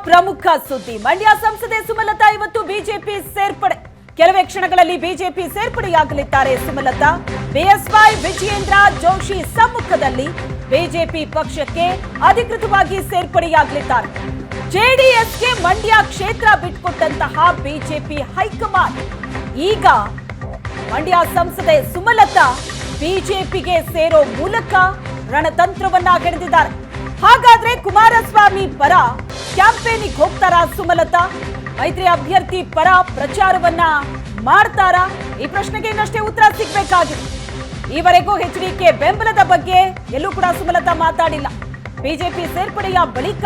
ಪ್ರಮುಖ ಸುದ್ದಿ. ಮಂಡ್ಯ ಸಂಸದೆ ಸುಮಲತಾ ಇವತ್ತು ಬಿಜೆಪಿ ಸೇರ್ಪಡೆ. ಕೆಲವೇ ಕ್ಷಣಗಳಲ್ಲಿ ಬಿಜೆಪಿ ಸೇರ್ಪಡೆಯಾಗಲಿದ್ದಾರೆ ಸುಮಲತಾ. ಬಿಎಸ್ವೈ ವಿಜಯೇಂದ್ರ ಜೋಶಿ ಸಮ್ಮುಖದಲ್ಲಿ ಬಿಜೆಪಿ ಪಕ್ಷಕ್ಕೆ ಅಧಿಕೃತವಾಗಿ ಸೇರ್ಪಡೆಯಾಗಲಿದ್ದಾರೆ. ಜೆಡಿಎಸ್ಗೆ ಮಂಡ್ಯ ಕ್ಷೇತ್ರ ಬಿಟ್ಟುಕೊಟ್ಟಂತಹ ಬಿಜೆಪಿ ಹೈಕಮಾಂಡ್ ಈಗ ಮಂಡ್ಯ ಸಂಸದೆ ಸುಮಲತಾ ಬಿಜೆಪಿಗೆ ಸೇರೋ ಮೂಲಕ ರಣತಂತ್ರವನ್ನ ಹೆಣೆದಿದ್ದಾರೆ. ಹಾಗಾದ್ರೆ ಕುಮಾರಸ್ವಾಮಿ ಪರ ಕ್ಯಾಂಪೇನಿಗೆ ಹೋಗ್ತಾರಾ ಸುಮಲತಾ? ಮೈತ್ರಿ ಅಭ್ಯರ್ಥಿ ಪರ ಪ್ರಚಾರವನ್ನ ಮಾಡ್ತಾರಾ? ಈ ಪ್ರಶ್ನೆಗೆ ಇನ್ನಷ್ಟೇ ಉತ್ತರ ಸಿಗಬೇಕಾಗಿದೆ. ಈವರೆಗೂ ಎಚ್ಡಿಕೆ ಬೆಂಬಲದ ಬಗ್ಗೆ ಎಲ್ಲೂ ಕೂಡ ಸುಮಲತಾ ಮಾತಾಡಿಲ್ಲ. ಬಿಜೆಪಿ ಸೇರ್ಪಡೆಯ ಬಳಿಕ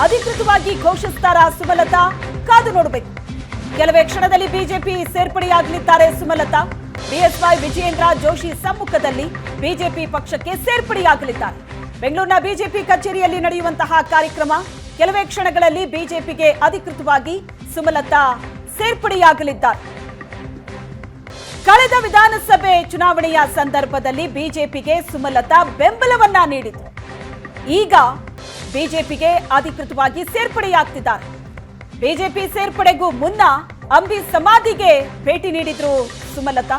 ಅಧಿಕೃತವಾಗಿ ಘೋಷಿಸ್ತಾರಾ ಸುಮಲತಾ? ಕಾದು ನೋಡಬೇಕು. ಕೆಲವೇ ಕ್ಷಣದಲ್ಲಿ ಬಿಜೆಪಿ ಸೇರ್ಪಡೆಯಾಗಲಿದ್ದಾರೆ ಸುಮಲತಾ. ಬಿಎಸ್ವೈ ವಿಜಯೇಂದ್ರ ಜೋಶಿ ಸಮ್ಮುಖದಲ್ಲಿ ಬಿಜೆಪಿ ಪಕ್ಷಕ್ಕೆ ಸೇರ್ಪಡೆಯಾಗಲಿದ್ದಾರೆ. ಬೆಂಗಳೂರಿನ ಬಿಜೆಪಿ ಕಚೇರಿಯಲ್ಲಿ ನಡೆಯುವಂತಹ ಕಾರ್ಯಕ್ರಮ. ಕೆಲವೇ ಕ್ಷಣಗಳಲ್ಲಿ ಬಿಜೆಪಿಗೆ ಅಧಿಕೃತವಾಗಿ ಸುಮಲತಾ ಸೇರ್ಪಡೆಯಾಗಲಿದ್ದಾರೆ. ಕಳೆದ ವಿಧಾನಸಭೆ ಚುನಾವಣೆಯ ಸಂದರ್ಭದಲ್ಲಿ ಬಿಜೆಪಿಗೆ ಸುಮಲತಾ ಬೆಂಬಲವನ್ನ ನೀಡಿದ್ರು. ಈಗ ಬಿಜೆಪಿಗೆ ಅಧಿಕೃತವಾಗಿ ಸೇರ್ಪಡೆಯಾಗ್ತಿದ್ದಾರೆ. ಬಿಜೆಪಿ ಸೇರ್ಪಡೆಗೂ ಮುನ್ನ ಅಂಬಿ ಸಮಾಧಿಗೆ ಭೇಟಿ ನೀಡಿದ್ರು ಸುಮಲತಾ.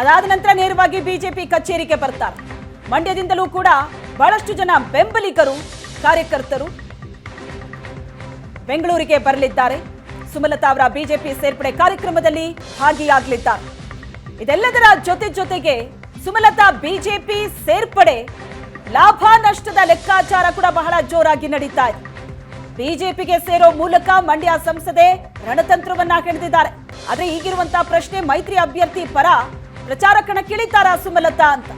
ಅದಾದ ನಂತರ ನೇರವಾಗಿ ಬಿಜೆಪಿ ಕಚೇರಿಗೆ ಬರ್ತಾರೆ. ಮಂಡ್ಯದಿಂದಲೂ ಕೂಡ ಬಹಳಷ್ಟು ಜನ ಬೆಂಬಲಿಗರು ಕಾರ್ಯಕರ್ತರು ಬೆಂಗಳೂರಿಗೆ ಬರಲಿದ್ದಾರೆ. ಸುಮಲತಾ ಅವರ ಬಿಜೆಪಿ ಸೇರ್ಪಡೆ ಕಾರ್ಯಕ್ರಮದಲ್ಲಿ ಭಾಗಿಯಾಗಲಿದ್ದಾರೆ. ಇದೆಲ್ಲದರ ಜೊತೆಗೆ ಸುಮಲತಾ ಬಿಜೆಪಿ ಸೇರ್ಪಡೆ ಲಾಭ ನಷ್ಟದ ಲೆಕ್ಕಾಚಾರ ಕೂಡ ಬಹಳ ಜೋರಾಗಿ ನಡೀತಾ ಇದೆ. ಬಿಜೆಪಿಗೆ ಸೇರೋ ಮೂಲಕ ಮಂಡ್ಯ ಸಂಸದೆ ರಣತಂತ್ರವನ್ನ ಹೆಣೆದಿದ್ದಾರೆ. ಆದ್ರೆ ಈಗಿರುವಂತಹ ಪ್ರಶ್ನೆ, ಮೈತ್ರಿ ಅಭ್ಯರ್ಥಿ ಪರ ಪ್ರಚಾರ ಕಣಕ್ಕಿಳಿತಾರಾ ಸುಮಲತಾ ಅಂತ.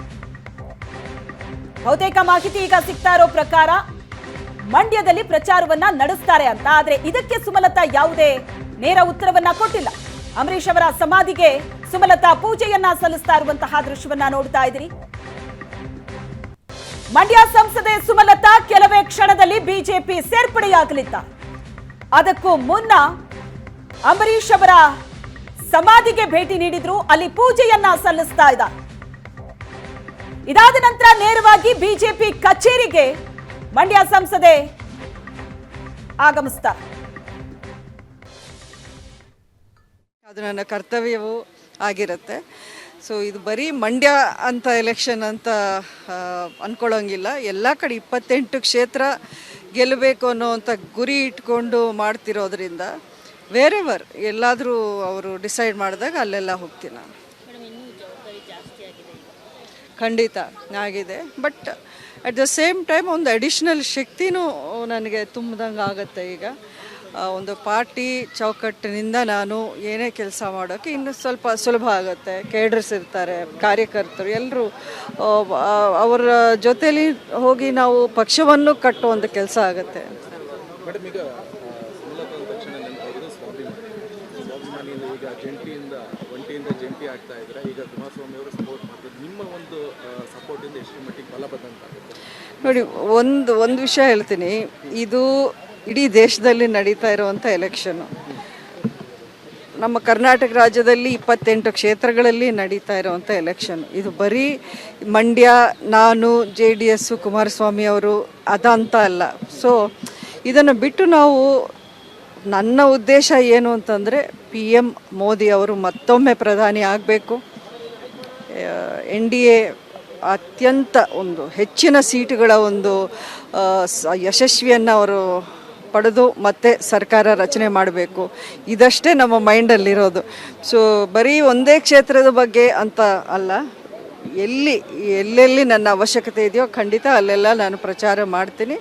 ಬಹುತೇಕ ಮಾಹಿತಿ ಈಗ ಸಿಗ್ತಾ ಇರೋ ಪ್ರಕಾರ ಮಂಡ್ಯದಲ್ಲಿ ಪ್ರಚಾರವನ್ನ ನಡೆಸ್ತಾರೆ ಅಂತ. ಆದ್ರೆ ಇದಕ್ಕೆ ಸುಮಲತಾ ಯಾವುದೇ ನೇರ ಉತ್ತರವನ್ನ ಕೊಟ್ಟಿಲ್ಲ. ಅಂಬರೀಶ್ ಅವರ ಸಮಾಧಿಗೆ ಸುಮಲತಾ ಪೂಜೆಯನ್ನ ಸಲ್ಲಿಸ್ತಾ ಇರುವಂತಹ ದೃಶ್ಯವನ್ನ ನೋಡ್ತಾ ಇದ್ದೀರಿ. ಮಂಡ್ಯ ಸಂಸದೆ ಸುಮಲತಾ ಕೆಲವೇ ಕ್ಷಣದಲ್ಲಿ ಬಿಜೆಪಿ ಸೇರ್ಪಡೆಯಾಗಲಿದ್ದಾರೆ. ಅದಕ್ಕೂ ಮುನ್ನ ಅಂಬರೀಶ್ ಅವರ ಸಮಾಧಿಗೆ ಭೇಟಿ ನೀಡಿದ್ರು, ಅಲ್ಲಿ ಪೂಜೆಯನ್ನ ಸಲ್ಲಿಸ್ತಾ ಇದ್ದಾರೆ. ಇದಾದ ನಂತರ ನೇರವಾಗಿ ಬಿಜೆಪಿ ಕಚೇರಿಗೆ ಮಂಡ್ಯ ಸಂಸದೆ ಆಗಮಿಸ್ತಾರೆ. ಅದು ನನ್ನ ಕರ್ತವ್ಯವೂ ಆಗಿರುತ್ತೆ. ಸೊ ಇದು ಬರೀ ಮಂಡ್ಯ ಅಂತ ಎಲೆಕ್ಷನ್ ಅಂತ ಅಂದ್ಕೊಳ್ಳೋಂಗಿಲ್ಲ. ಎಲ್ಲ ಕಡೆ 28 ಕ್ಷೇತ್ರ ಗೆಲ್ಲಬೇಕು ಅನ್ನೋವಂಥ ಗುರಿ ಇಟ್ಕೊಂಡು ಮಾಡ್ತಿರೋದ್ರಿಂದ ವೇರೆವರ್ ಎಲ್ಲಾದರೂ ಅವರು ಡಿಸೈಡ್ ಮಾಡಿದಾಗ ಅಲ್ಲೆಲ್ಲ ಹೋಗ್ತೀನಿ ನಾನು. ಖಂಡಿತ ಆಗಿದೆ. But at the same time ಒಂದು ಅಡಿಷ್ನಲ್ ಶಕ್ತಿನೂ ನನಗೆ ತುಂಬಿದಂಗೆ ಆಗುತ್ತೆ. ಈಗ ಒಂದು ಪಾರ್ಟಿ ಚೌಕಟ್ಟಿನಿಂದ ನಾನು ಏನೇ ಕೆಲಸ ಮಾಡೋಕ್ಕೆ ಇನ್ನೂ ಸ್ವಲ್ಪ ಸುಲಭ ಆಗುತ್ತೆ. ಕೇಡರ್ಸ್ ಇರ್ತಾರೆ, ಕಾರ್ಯಕರ್ತರು ಎಲ್ಲರೂ ಅವರ ಜೊತೆಲಿ ಹೋಗಿ ನಾವು ಪಕ್ಷವನ್ನು ಕಟ್ಟುವಂಥ ಕೆಲಸ ಆಗುತ್ತೆ. ಜಂಟಿ ಆಗ್ತಾ ಇದ್ರೆ ಈಗ ಕುಮಾರಸ್ವಾಮಿ ಅವರು ಸಪೋರ್ಟ್ ಮಾಡ್ತಾರೆ. ನಿಮ್ಮ ಒಂದು ಸಪೋರ್ಟಿಂದ ಎಷ್ಟು ಮಟ್ಟಿಗೆ ಬಲಬದ್ಧ ಆಗುತ್ತೆ ನೋಡಿ. ಒಂದು ವಿಷಯ ಹೇಳ್ತೀನಿ, ಇದು ಇಡೀ ದೇಶದಲ್ಲಿ ನಡೀತಾ ಇರುವಂಥ ಎಲೆಕ್ಷನ್ನು. ನಮ್ಮ ಕರ್ನಾಟಕ ರಾಜ್ಯದಲ್ಲಿ 28 ಕ್ಷೇತ್ರಗಳಲ್ಲಿ ನಡೀತಾ ಇರುವಂಥ ಎಲೆಕ್ಷನ್. ಇದು ಬರೀ ಮಂಡ್ಯ, ನಾನು, JDS, ಕುಮಾರಸ್ವಾಮಿ ಅವರು ಅದಂತ ಅಲ್ಲ. ಸೊ ಇದನ್ನು ಬಿಟ್ಟು ನಾವು, ನನ್ನ ಉದ್ದೇಶ ಏನು ಅಂತಂದರೆ PM ಮೋದಿ ಅವರು ಮತ್ತೊಮ್ಮೆ ಪ್ರಧಾನಿ ಆಗಬೇಕು. NDA ಅತ್ಯಂತ ಒಂದು ಹೆಚ್ಚಿನ ಸೀಟುಗಳ ಒಂದು ಯಶಸ್ವಿಯನ್ನು ಅವರು ಪಡೆದು ಮತ್ತೆ ಸರ್ಕಾರ ರಚನೆ ಮಾಡಬೇಕು. ಇದಷ್ಟೇ ನಮ್ಮ ಮೈಂಡಲ್ಲಿರೋದು. ಸೊ ಬರೀ ಒಂದೇ ಕ್ಷೇತ್ರದ ಬಗ್ಗೆ ಅಂತ ಅಲ್ಲ, ಎಲ್ಲೆಲ್ಲಿ ನನ್ನ ಅವಶ್ಯಕತೆ ಇದೆಯೋ ಖಂಡಿತ ಅಲ್ಲೆಲ್ಲ ನಾನು ಪ್ರಚಾರ ಮಾಡ್ತೀನಿ.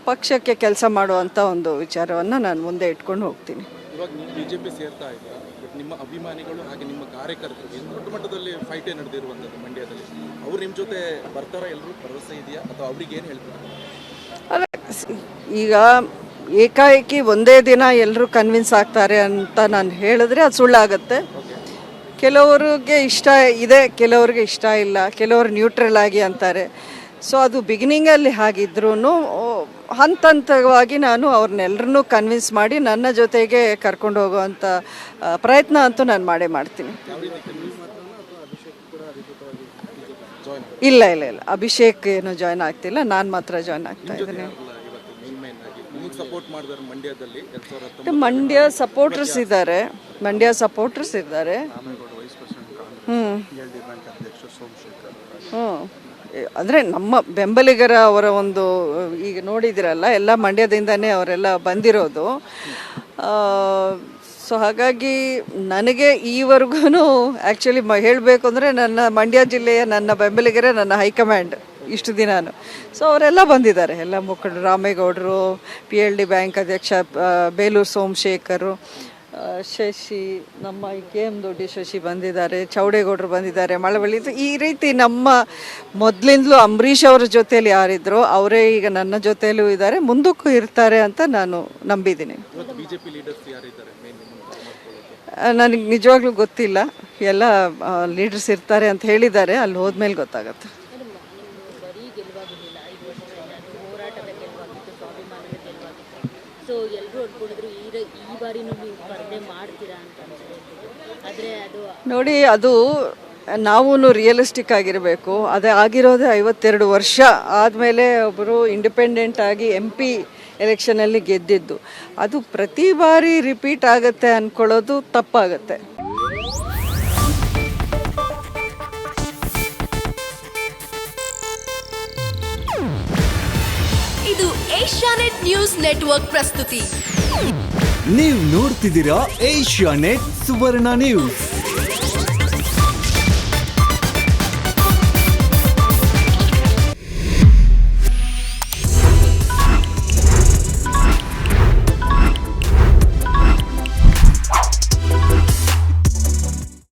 ಪಕ್ಷಕ್ಕೆ ಕೆಲಸ ಮಾಡುವಂಥ ಒಂದು ವಿಚಾರವನ್ನು ನಾನು ಮುಂದೆ ಇಟ್ಕೊಂಡು ಹೋಗ್ತೀನಿ. ಇವಾಗ ಬಿಜೆಪಿ ಸೇರ್ತಾ ಇದೆ, ನಿಮ್ಮ ಅಭಿಮಾನಿಗಳು ಹಾಗೆ ನಿಮ್ಮ ಕಾರ್ಯಕರ್ತರು ದೊಡ್ಡ ಮಟ್ಟದಲ್ಲಿ ಫೈಟೇ ನಡೆದಿರುವಂಥದ್ದು ಮಂಡ್ಯದಲ್ಲಿ. ಅವ್ರು ನಿಮ್ಮ ಜೊತೆ ಬರ್ತಾರಾ? ಎಲ್ಲರೂ ಭರವಸೆ ಇದೆಯಾ ಅಥವಾ ಅವ್ರಿಗೆ ಏನು ಹೇಳ್ತಾರೆ? ಅಲ್ಲ, ಈಗ ಏಕಾಏಕಿ ಒಂದೇ ದಿನ ಎಲ್ಲರೂ ಕನ್ವಿನ್ಸ್ ಆಗ್ತಾರೆ ಅಂತ ನಾನು ಹೇಳಿದ್ರೆ ಅದು ಸುಳ್ಳಾಗತ್ತೆ. ಕೆಲವರಿಗೆ ಇಷ್ಟ ಇದೆ, ಕೆಲವ್ರಿಗೆ ಇಷ್ಟ ಇಲ್ಲ, ಕೆಲವರು ನ್ಯೂಟ್ರಲ್ ಆಗಿ ಅಂತಾರೆ. ಸೊ ಅದು ಬಿಗಿನಿಂಗಲ್ಲಿ ಹಾಗಿದ್ರೂ ಹಂತ ಹಂತವಾಗಿ ನಾನು ಅವ್ರನ್ನೆಲ್ಲರನ್ನೂ ಕನ್ವಿನ್ಸ್ ಮಾಡಿ ನನ್ನ ಜೊತೆಗೆ ಕರ್ಕೊಂಡು ಹೋಗುವಂಥ ಪ್ರಯತ್ನ ಅಂತೂ ನಾನು ಮಾಡೇ ಮಾಡ್ತೀನಿ. ಇಲ್ಲ ಅಭಿಷೇಕ್ ಏನು ಜಾಯ್ನ್ ಆಗ್ತಿಲ್ಲ, ನಾನು ಮಾತ್ರ ಜಾಯ್ನ್ ಆಗ್ತಾ ಇದ್ದೀನಿ. ನಿಮ್ಗೆ ಸಪೋರ್ಟ್ ಮಾಡಿದಾರೆ ಮಂಡ್ಯದಲ್ಲಿ 2019 ಮಂಡ್ಯ ಸಪೋರ್ಟರ್ಸ್ ಇದ್ದಾರೆ ಅಂದರೆ ನಮ್ಮ ಬೆಂಬಲಿಗರ ಅವರ ಒಂದು ಈಗ ನೋಡಿದಿರಲ್ಲ ಎಲ್ಲ ಮಂಡ್ಯದಿಂದನೇ ಅವರೆಲ್ಲ ಬಂದಿರೋದು. ಸೊ ಹಾಗಾಗಿ ನನಗೆ ಈವರೆಗೂ ಆ್ಯಕ್ಚುಲಿ ಹೇಳಬೇಕು ಅಂದರೆ ನನ್ನ ಮಂಡ್ಯ ಜಿಲ್ಲೆಯ ನನ್ನ ಬೆಂಬಲಿಗರೇ ನನ್ನ ಹೈಕಮಾಂಡ್ ಇಷ್ಟು ದಿನಾನು. ಸೊ ಅವರೆಲ್ಲ ಬಂದಿದ್ದಾರೆ, ಎಲ್ಲ ಮುಖಂಡರು, ರಾಮೇಗೌಡರು, PLD ಬ್ಯಾಂಕ್ ಅಧ್ಯಕ್ಷ ಬೇಲೂರು ಸೋಮಶೇಖರ್, ಶಶಿ, ನಮ್ಮ KM ದೊಡ್ಡಿ ಶಶಿ ಬಂದಿದ್ದಾರೆ, ಚೌಡೇಗೌಡರು ಬಂದಿದ್ದಾರೆ, ಮಳವಳ್ಳಿ. ಈ ರೀತಿ ನಮ್ಮ ಮೊದಲಿಂದಲೂ ಅಂಬರೀಷ್ ಅವರ ಜೊತೆಯಲ್ಲಿ ಯಾರಿದ್ರು ಅವರೇ ಈಗ ನನ್ನ ಜೊತೆಯಲ್ಲೂ ಇದ್ದಾರೆ, ಮುಂದಕ್ಕೂ ಇರ್ತಾರೆ ಅಂತ ನಾನು ನಂಬಿದ್ದೀನಿ. ಬಿಜೆಪಿ ಲೀಡರ್ಸ್ ಯಾರಿದ್ದಾರೆ ನನಗೆ ನಿಜವಾಗ್ಲೂ ಗೊತ್ತಿಲ್ಲ, ಎಲ್ಲ ಲೀಡರ್ಸ್ ಇರ್ತಾರೆ ಅಂತ ಹೇಳಿದ್ದಾರೆ, ಅಲ್ಲಿ ಹೋದ್ಮೇಲೆ ಗೊತ್ತಾಗತ್ತೆ. ಸೊ ಎಲ್ಲರೂ ಅನ್ಕೊಂಡಿದ್ರು ಈ ಬಾರಿನೂ ನೀವು ಸ್ಪರ್ಧೆ ಮಾಡ್ತೀರಾ ಅಂತ ಆದರೆ ಅದು ನೋಡಿ, ಅದು ನಾವು ರಿಯಲಿಸ್ಟಿಕ್ ಆಗಿರಬೇಕು. ಅದೇ ಆಗಿರೋದೇ 52 ವರ್ಷ ಆದಮೇಲೆ ಒಬ್ಬರು ಇಂಡಿಪೆಂಡೆಂಟ್ ಆಗಿ MP ಎಲೆಕ್ಷನಲ್ಲಿ ಗೆದ್ದಿದ್ದು. ಅದು ಪ್ರತಿ ಬಾರಿ ರಿಪೀಟ್ ಆಗುತ್ತೆ ಅಂದ್ಕೊಳ್ಳೋದು ತಪ್ಪಾಗತ್ತೆ. ಇದು ಏಷ್ಯಾನೆಟ್ ನ್ಯೂಸ್ ನೆಟ್ವರ್ಕ್ ಪ್ರಸ್ತುತಿ. ನೀವು ನೋಡ್ತಿದ್ದೀರಾ ಏಷ್ಯಾನೆಟ್ ಸುವರ್ಣ ನ್ಯೂಸ್.